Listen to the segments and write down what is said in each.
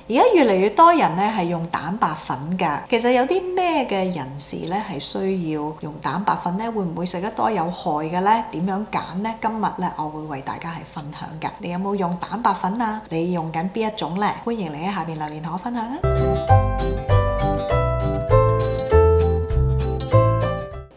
而家越嚟越多人咧係用蛋白粉㗎。其實有啲咩嘅人士咧係需要用蛋白粉咧？會唔會食得多有害嘅咧？點樣揀咧？今日咧我會為大家係分享㗎。你有冇用蛋白粉啊？你用緊邊一種咧？歡迎你喺下邊留言同我分享啊！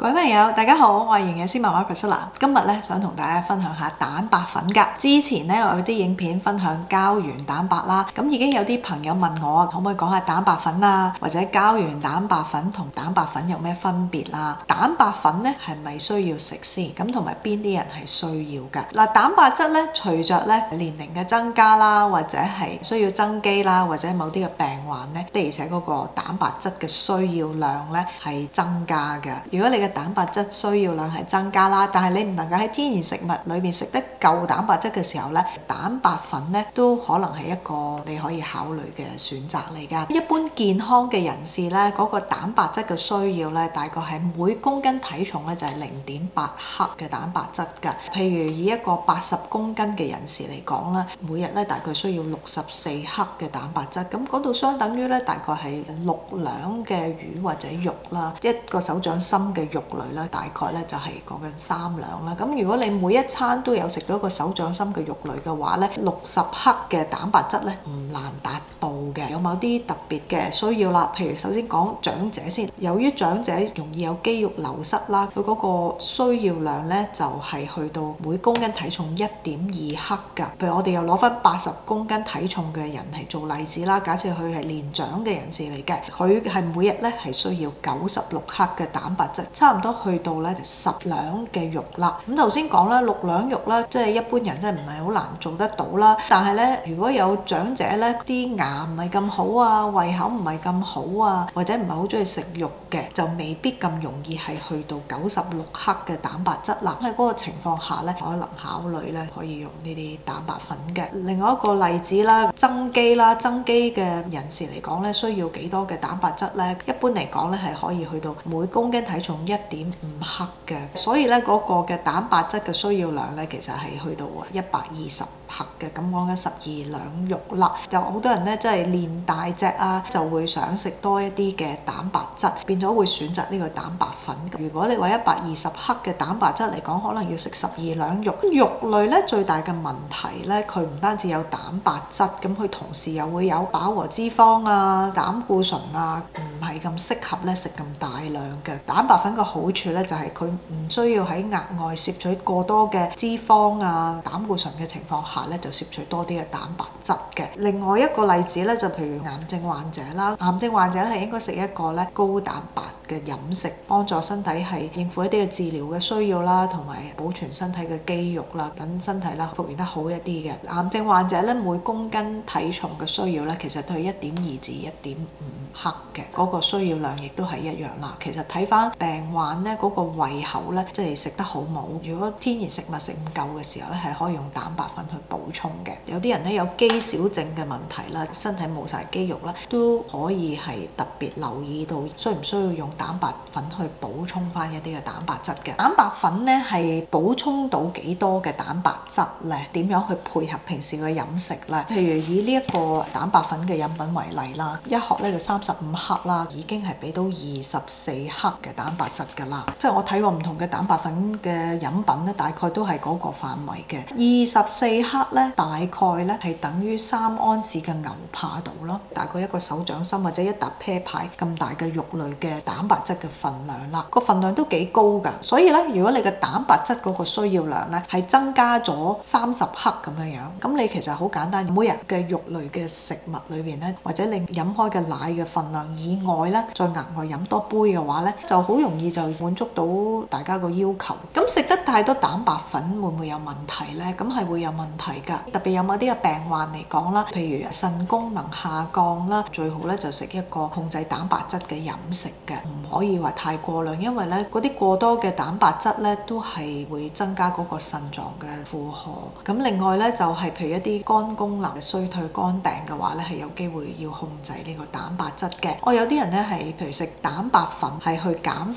各位朋友，大家好，我係營養師媽媽 Priscilla。今日咧想同大家分享下蛋白粉㗎。之前咧我有啲影片分享膠原蛋白啦，咁已經有啲朋友問我可唔可以講下蛋白粉啊，或者膠原蛋白粉同蛋白粉有咩分別啦？蛋白粉咧係咪需要食先？咁同埋邊啲人係需要㗎？嗱，蛋白質咧隨着咧年齡嘅增加啦，或者係需要增肌啦，或者某啲嘅病患咧，的而且嗰個蛋白質嘅需要量咧係增加嘅。如果你嘅蛋白質需要量係增加啦，但係你唔能夠喺天然食物裏邊食得夠蛋白質嘅時候咧，蛋白粉咧都可能係一個你可以考慮嘅選擇嚟㗎。一般健康嘅人士咧，嗰個蛋白質嘅需要咧，大概係每公斤體重咧就係0.8克嘅蛋白質㗎。譬如以一個80公斤嘅人士嚟講啦，每日咧大概需要64克嘅蛋白質，咁嗰度相等於咧大概係6兩嘅魚或者肉啦，一個手掌心嘅肉類咧，大概咧就係講緊3兩啦。咁如果你每一餐都有食到一個手掌心嘅肉類嘅話咧，60克嘅蛋白質咧唔難達到嘅。有某啲特別嘅需要啦，譬如首先講長者先，由於長者容易有肌肉流失啦，佢嗰個需要量咧就係去到每公斤體重1.2克㗎。譬如我哋又攞翻80公斤體重嘅人嚟做例子啦，假設佢係年長嘅人士嚟嘅，佢係每日咧係需要96克嘅蛋白質，差唔多去到咧10兩嘅肉啦。咁頭先講啦，6兩肉啦，即係一般人真係唔係好難做得到啦。但係咧，如果有長者咧啲牙唔係咁好啊，胃口唔係咁好啊，或者唔係好中意食肉嘅，就未必咁容易係去到96克嘅蛋白質啦。喺嗰個情況下咧，可能考慮咧可以用呢啲蛋白粉嘅。另外一個例子啦，增肌嘅人士嚟講咧，需要幾多嘅蛋白質咧？一般嚟講咧係可以去到每公斤體重1.5克嘅，所以咧嗰個嘅蛋白質嘅需要量咧，其實係去到120克嘅。咁講緊12兩肉啦。有好多人咧，即係練大隻啊，就會想食多一啲嘅蛋白質，變咗會選擇呢個蛋白粉。如果你話120克嘅蛋白質嚟講，可能要食12兩肉。肉類咧最大嘅問題咧，佢唔單止有蛋白質，咁佢同時又會有飽和脂肪啊、膽固醇啊，唔係咁適合咧食咁大量嘅。蛋白粉嘅好處咧就係佢唔需要喺額外攝取過多嘅脂肪啊、膽固醇嘅情況下咧，就攝取多啲嘅蛋白質嘅。另外一個例子咧，就譬如癌症患者啦，癌症患者係應該食一個咧高蛋白嘅飲食，幫助身體係應付一啲嘅治療嘅需要啦，同埋保存身體嘅肌肉啦，等身體啦復原得好一啲嘅。癌症患者咧每公斤體重嘅需要咧，其實都係1.2至1.5克嘅，嗰個需要量亦都係一樣啦。其實睇翻病患咧嗰個胃口咧，即係食得好冇。如果天然食物食唔夠嘅時候咧，係可以用蛋白粉去補充嘅。有啲人咧有肌少症嘅問題啦，身體冇晒肌肉啦，都可以係特別留意到需唔需要用蛋白粉去補充翻一啲嘅蛋白質嘅。蛋白粉咧係補充到幾多嘅蛋白質咧？點樣去配合平時嘅飲食咧？譬如以呢一個蛋白粉嘅飲品為例啦，一盒咧就35克啦，已經係俾到24克嘅蛋白質㗎啦。即係我睇過唔同嘅蛋白粉嘅飲品咧，大概都係嗰個範圍嘅。24克咧，大概咧係等於3安士嘅牛扒度咯，大概一個手掌心或者一笪啤牌咁大嘅肉類嘅蛋白質嘅份量啦。個份量都幾高㗎，所以咧，如果你嘅蛋白質嗰個需要量咧係增加咗30克咁樣樣，咁你其實好簡單，每日嘅肉類嘅食物裏邊咧，或者你飲開嘅奶嘅份量以外咧，再額外飲多杯嘅話咧，就好容易就滿足到大家個要求。咁食得太多蛋白粉會唔會有問題咧？咁係會有問題㗎。特別有某啲嘅病患嚟講啦，譬如腎功能下降啦，最好咧就食一個控制蛋白質嘅飲食嘅，唔唔可以話太過量，因為咧嗰啲過多嘅蛋白質咧都係會增加嗰個腎臟嘅負荷。咁另外咧就係譬如一啲肝功能衰退、肝病嘅話咧，係有機會要控制呢個蛋白質嘅。我有啲人咧係譬如食蛋白粉係去減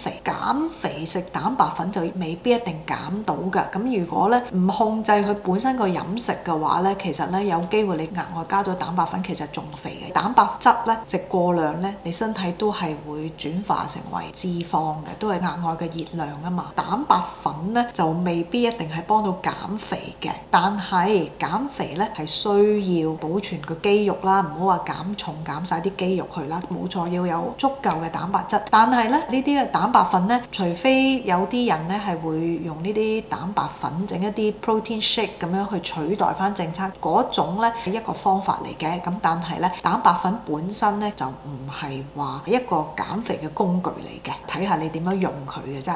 肥食蛋白粉就未必一定減到㗎。咁如果咧唔控制佢本身個飲食嘅話咧，其實咧有機會你額外加咗蛋白粉，其實仲肥嘅。蛋白質咧食過量咧，你身體都係會轉化成為脂肪嘅，都係額外嘅熱量啊嘛。蛋白粉咧就未必一定係幫到減肥嘅，但係減肥咧係需要保存個肌肉啦，唔好話減重減晒啲肌肉去啦。冇錯，要有足夠嘅蛋白質，但係咧呢啲嘅蛋白粉咧，除非有啲人咧係會用呢啲蛋白粉整一啲 protein shake 咁樣去取代翻正餐嗰種咧係一個方法嚟嘅。咁但係咧蛋白粉本身咧就唔係話一個減肥嘅工具嚟嘅，睇下你點樣用佢嘅啫。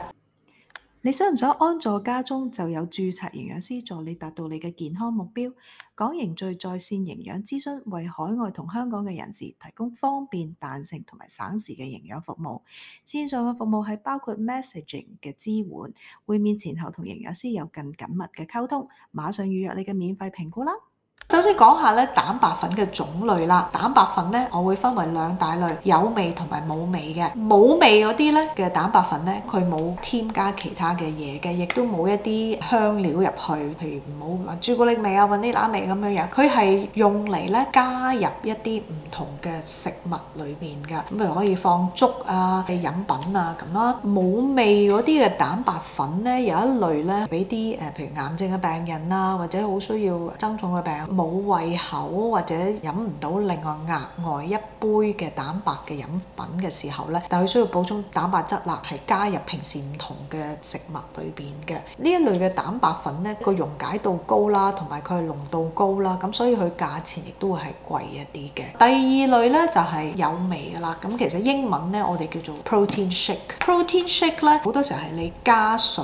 你想唔想安坐家中就有註冊營養師助你達到你嘅健康目標？港營聚在線營養諮詢為海外同香港嘅人士提供方便、彈性同埋省時嘅營養服務。線上嘅服務係包括 messaging 嘅支援，會面前後同營養師有更緊密嘅溝通。馬上預約你嘅免費評估啦！首先講下咧蛋白粉嘅種類啦。蛋白粉咧，我會分為兩大類，有味同埋冇味嘅。冇味嗰啲咧嘅蛋白粉咧，佢冇添加其他嘅嘢嘅，亦都冇一啲香料入去，譬如唔好話朱古力味啊、雲呢拿味咁樣樣。佢係用嚟咧加入一啲唔同嘅食物裏面㗎。咁譬如可以放粥啊、嘅飲品啊咁啦。冇味嗰啲嘅蛋白粉咧，有一類咧俾啲譬如癌症嘅病人啊，或者好需要增重嘅病人，冇胃口或者飲唔到另外額外一杯嘅蛋白嘅飲品嘅時候咧，但係佢需要補充蛋白質啦，係加入平時唔同嘅食物裏邊嘅。呢一類嘅蛋白粉咧，個溶解度高啦，同埋佢係濃度高啦，咁所以佢價錢亦都會係貴一啲嘅。第二類咧就係有味㗎啦，咁其實英文咧我哋叫做 protein shake。protein shake 咧好多時候係你加水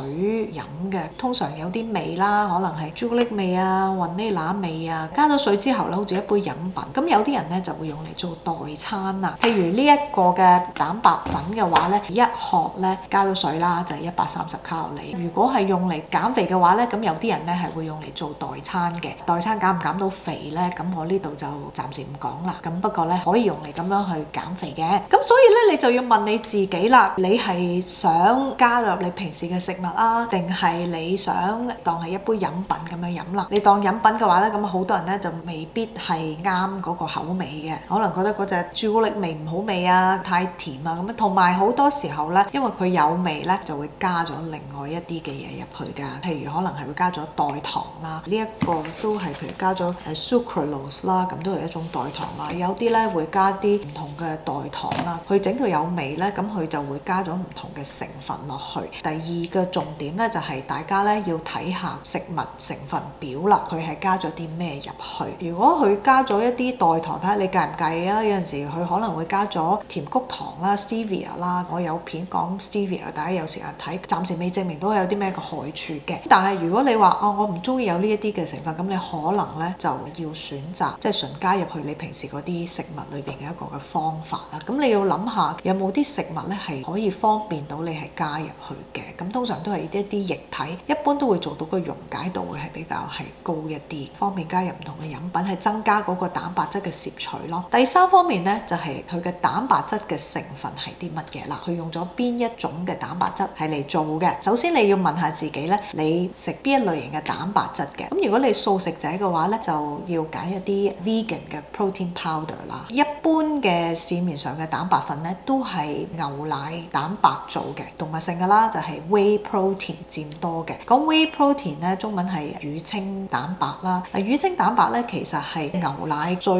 飲嘅，通常有啲味啦，可能係朱古力味啊、雲呢拿味啊。加咗水之後咧，好似一杯飲品。咁有啲人咧就會用嚟做代餐啊。譬如呢一個嘅蛋白粉嘅話咧，一殼咧加咗水啦，就係130卡路里。如果係用嚟減肥嘅話咧，咁有啲人咧係會用嚟做代餐嘅。代餐減唔減到肥咧？咁我呢度就暫時唔講啦。咁不過咧可以用嚟咁樣去減肥嘅。咁所以咧你就要問你自己啦，你係想加入你平時嘅食物啊，定係你想當係一杯飲品咁樣飲啦？你當飲品嘅話咧，咁好多人咧就未必係啱嗰個口味嘅，可能覺得嗰隻朱古力味唔好味啊，太甜啊咁樣。同埋好多時候咧，因為佢有味咧，就會加咗另外一啲嘅嘢入去㗎。譬如可能係會加咗代糖啦，呢一個都係譬如加咗sucralose 啦，咁都係一種代糖啦。有啲咧會加啲唔同嘅代糖啦，去整到有味咧，咁佢就會加咗唔同嘅成分落去。第二個重點咧就係大家咧要睇下食物成分表啦，佢係加咗啲咩入去。如果佢加咗一啲代糖，睇下你介唔介意啊？有陣時佢可能會加咗甜菊糖啦、stevia 啦。我有片講 stevia，大家有時間睇，暫時未證明到有啲咩嘅害處嘅。但係如果你話我唔中意有呢一啲嘅成分，咁你可能咧就要選擇即係純加入去你平時嗰啲食物裏邊嘅一個嘅方法啦。咁你要諗下有冇啲食物咧係可以方便到你係加入去嘅。咁通常都係一啲液體，一般都會做到個溶解度會係比較係高一啲，方便加入唔同嘅飲品，係增加嗰個蛋白質嘅攝取咯。第三方面咧就係佢嘅蛋白質嘅成分係啲乜嘢啦？佢用咗邊一種嘅蛋白質係嚟做嘅？首先你要問下自己咧，你食邊一類型嘅蛋白質嘅？咁如果你素食者嘅話咧，就要揀一啲 vegan 嘅 protein powder 啦。一般嘅市面上嘅蛋白粉咧都係牛奶蛋白做嘅，動物性嘅啦，就係 whey protein 佔多嘅。講 whey protein 咧，中文係乳清蛋白啦。乳清蛋白咧其實係牛奶最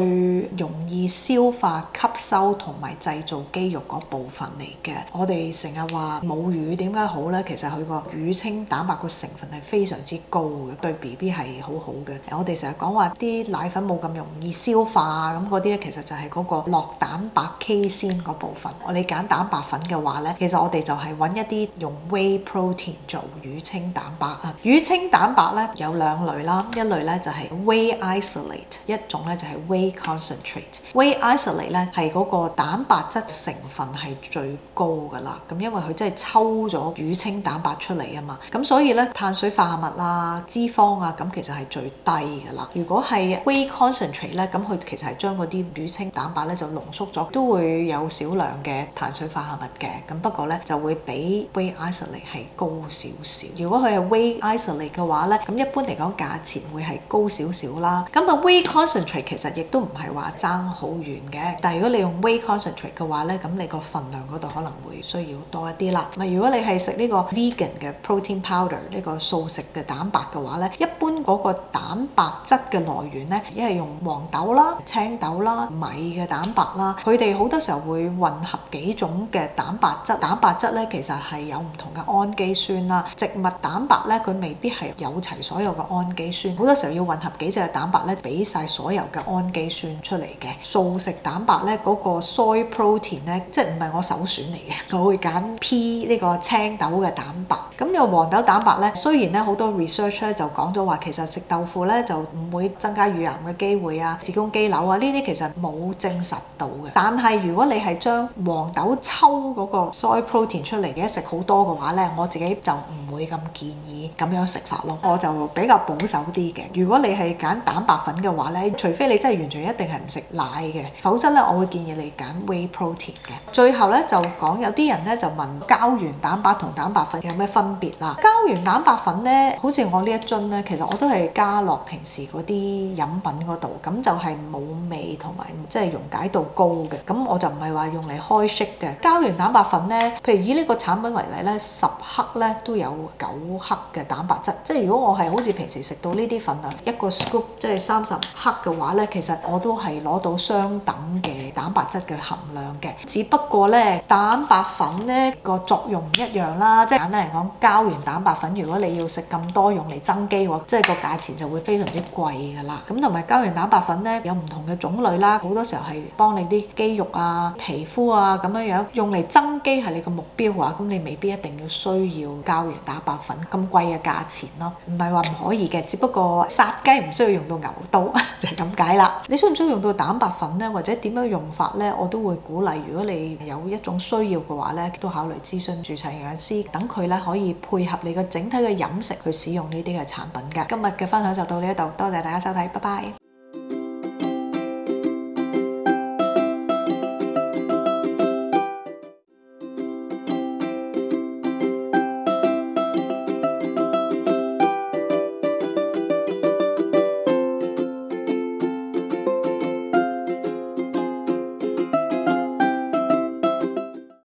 容易消化、吸收同埋製造肌肉嗰部分嚟嘅。我哋成日話母乳點解好咧？其實佢個乳清蛋白個成分係非常之高嘅，對 BB 係好好嘅。我哋成日講話啲奶粉冇咁容易消化啊，咁嗰啲咧其實就係嗰個酪蛋白 casein 嗰部分。我哋揀蛋白粉嘅話咧，其實我哋就係揾一啲用 whey protein 做乳清蛋白啊。乳清蛋白咧有兩類啦，一類咧就係 whey whey isolate， 一種咧就係 whey concentrate。whey isolate 咧係嗰個蛋白質成分係最高㗎啦。咁因為佢真係抽咗乳清蛋白出嚟啊嘛，咁所以咧碳水化合物啊、脂肪啊，咁其實係最低㗎啦。如果係 whey concentrate 咧，咁佢其實係將嗰啲乳清蛋白咧就濃縮咗，都會有少量嘅碳水化合物嘅。咁不過咧就會比 whey isolate 係高少少。如果佢係 whey isolate 嘅話咧，咁一般嚟講價錢會係高少少啦。咁啊 whey concentrate 其實亦都唔係話爭好遠嘅，但係如果你用 whey concentrate 嘅話咧，咁你個份量嗰度可能會需要多一啲啦。如果你係食呢個 vegan 嘅 protein powder 呢個素食嘅蛋白嘅話咧，一般嗰個蛋白質嘅來源咧，一係用黃豆啦、青豆啦、米嘅蛋白啦，佢哋好多時候會混合幾種嘅蛋白質。蛋白質咧其實係有唔同嘅氨基酸啦，植物蛋白咧佢未必係有齊所有嘅氨基酸，好多時候要混合幾隻嘅蛋白咧，俾晒所有嘅氨基酸出嚟嘅。素食蛋白咧嗰個 soy protein 咧，即係唔係我首選嚟嘅，我會揀 P 呢個青豆嘅蛋白。咁有黃豆蛋白咧，雖然咧好多 research 咧就講咗話，其實食豆腐咧就唔會增加乳癌嘅機會啊、子宮肌瘤啊，呢啲其實冇證實到嘅。但係如果你係將黃豆抽嗰個 soy protein 出嚟嘅食好多嘅話咧，我自己就唔會咁建議咁樣食法咯。我就比較保守啲嘅。如果你係揀蛋白粉嘅話咧，除非你真係完全一定係唔食奶嘅，否則咧我會建議你揀 whey protein 嘅。最後咧就講有啲人咧就問膠原蛋白同蛋白粉有咩分別啦？膠原蛋白粉咧，好似我呢一樽咧，其實我都係加落平時嗰啲飲品嗰度，咁就係冇味同埋即係溶解度高嘅。咁我就唔係話用嚟開 shake 嘅。膠原蛋白粉咧，譬如以呢個產品為例咧，10克咧都有9克嘅蛋白質。即係如果我係好似平時食到呢啲份量，一個 scoop 即係30克嘅話咧，其實我都係攞到相等嘅蛋白質嘅含量嘅。只不過咧，蛋白粉咧個作用唔一樣啦。即係簡單嚟講，膠原蛋白粉如果你要食咁多用嚟增肌喎，即係個價錢就會非常之貴㗎啦。咁同埋膠原蛋白粉咧有唔同嘅種類啦，好多時候係幫你啲肌肉啊、皮膚啊咁樣樣用嚟增肌係你個目標嘅話，咁你未必一定要需要膠原蛋白粉咁貴嘅價錢咯。唔係話唔可以嘅，只不過殺雞唔需要用到牛刀就係咁解啦。你需唔需要用到蛋白粉咧，或者點樣用法咧？我都會鼓勵，如果你有一種需要嘅話咧，都考慮諮詢註冊營養師，等佢咧可以配合你個整體嘅飲食去使用呢啲嘅產品㗎。今日嘅分享就到呢一度，多謝大家收睇，拜拜。